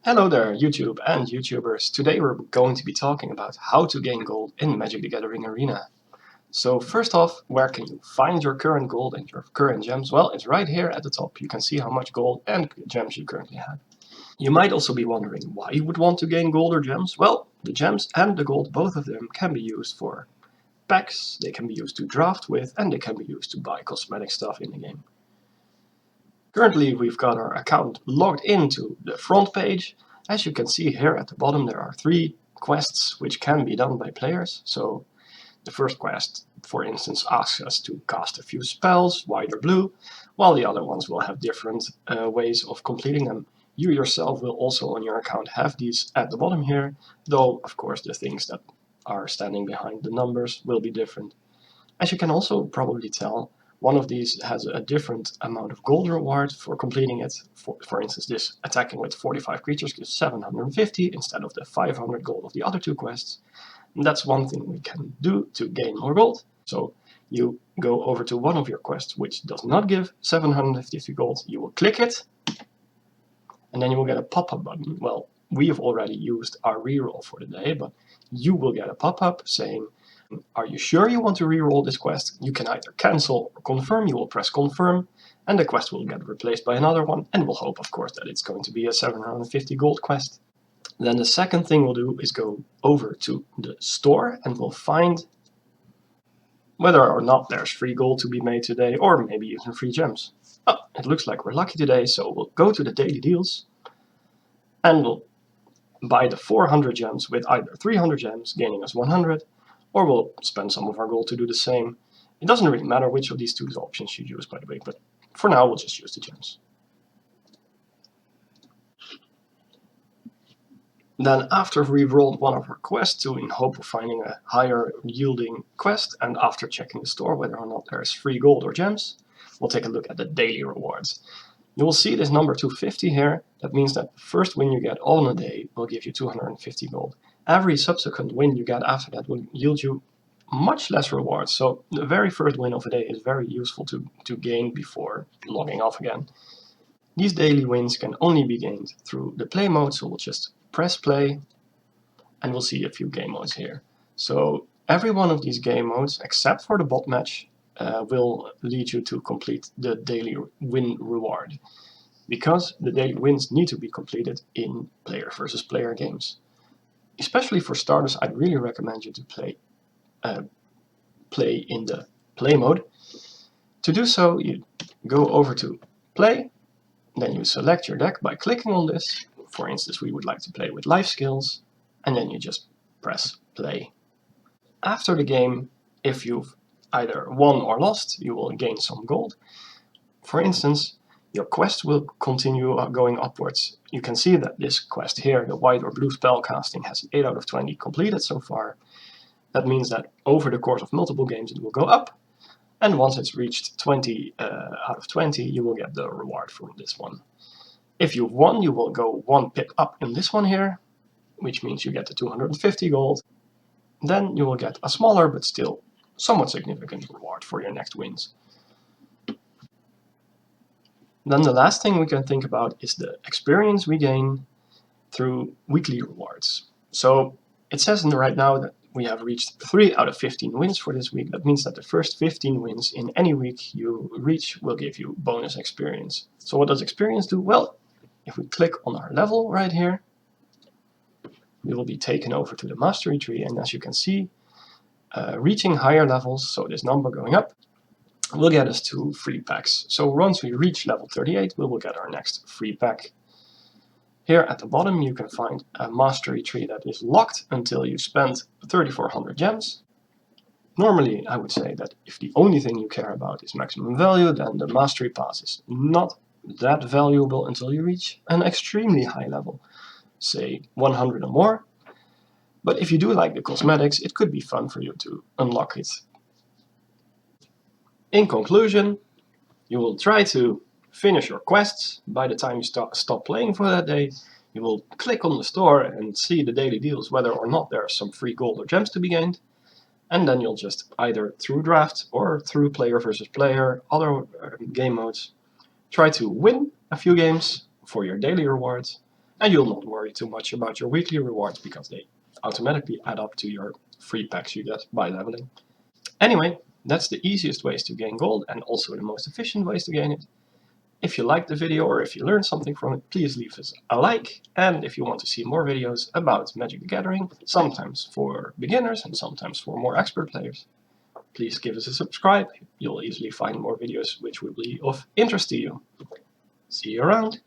Hello there, YouTube and YouTubers. Today we're going to be talking about how to gain gold in Magic the Gathering Arena. So first off, where can you find your current gold and your current gems? Well, it's right here at the top. You can see how much gold and gems you currently have. You might also be wondering why you would want to gain gold or gems. Well, the gems and the gold, both of them can be used for packs, they can be used to draft with, and they can be used to buy cosmetic stuff in the game. Currently we've got our account logged into the front page. As you can see here at the bottom there are 3 quests which can be done by players. So the first quest, for instance, asks us to cast a few spells, white or blue, while the other ones will have different ways of completing them. You yourself will also on your account have these at the bottom here, though of course the things that are standing behind the numbers will be different. As you can also probably tell, one of these has a different amount of gold reward for completing it. For instance, this attacking with 45 creatures gives 750 instead of the 500 gold of the other 2 quests. And that's one thing we can do to gain more gold. So you go over to one of your quests which does not give 750 gold, you will click it, and then you will get a pop-up button. Well, we have already used our reroll for the day, but you will get a pop-up saying, are you sure you want to reroll this quest? You can either cancel or confirm. You will press confirm, and the quest will get replaced by another one, and we'll hope, of course, that it's going to be a 750 gold quest. Then the second thing we'll do is go over to the store, and we'll find whether or not there's free gold to be made today, or maybe even free gems. Oh, it looks like we're lucky today, so we'll go to the daily deals, and we'll buy the 400 gems with either 300 gems, gaining us 100, or we'll spend some of our gold to do the same. It doesn't really matter which of these 2 options you use, by the way, but for now we'll just use the gems. Then after we've rolled one of our quests in hope of finding a higher yielding quest, and after checking the store whether or not there is free gold or gems, we'll take a look at the daily rewards. You will see this number 250 here. That means that the first win you get on a day will give you 250 gold. Every subsequent win you get after that will yield you much less rewards. So the very first win of a day is very useful to gain before logging off again. These daily wins can only be gained through the play mode, so we'll just press play and we'll see a few game modes here. So every one of these game modes, except for the bot match, will lead you to complete the daily win reward, because the daily wins need to be completed in player versus player games. Especially for starters, I'd really recommend you to play in the play mode. To do so, you go over to play, then you select your deck by clicking on this. For instance, we would like to play with life skills, and then you just press play. After the game, if you've either won or lost, you will gain some gold. For instance, your quest will continue going upwards. You can see that this quest here, the white or blue spell casting, has 8 out of 20 completed so far. That means that over the course of multiple games it will go up, and once it's reached 20 out of 20, you will get the reward from this one. If you've won, you will go 1 pip up in this one here, which means you get the 250 gold. Then you will get a smaller but still somewhat significant reward for your next wins. Then the last thing we can think about is the experience we gain through weekly rewards. So it says right now that we have reached 3 out of 15 wins for this week. That means that the first 15 wins in any week you reach will give you bonus experience. So what does experience do? Well, if we click on our level right here, we will be taken over to the mastery tree, and as you can see, reaching higher levels, so this number going up, will get us to free packs. So once we reach level 38, we will get our next free pack. Here at the bottom you can find a mastery tree that is locked until you spend 3,400 gems. Normally I would say that if the only thing you care about is maximum value, then the mastery pass is not that valuable until you reach an extremely high level, say 100 or more. But if you do like the cosmetics, it could be fun for you to unlock it. In conclusion, you will try to finish your quests. By the time you stop playing for that day, you will click on the store and see the daily deals whether or not there are some free gold or gems to be gained. And then you'll just either through draft or through player versus player, other game modes, try to win a few games for your daily rewards. and you'll not worry too much about your weekly rewards because they automatically add up to your free packs you get by leveling. Anyway, that's the easiest ways to gain gold and also the most efficient ways to gain it. If you liked the video or if you learned something from it, please leave us a like. And if you want to see more videos about Magic the Gathering, sometimes for beginners and sometimes for more expert players, please give us a subscribe. You'll easily find more videos which will be of interest to you. See you around!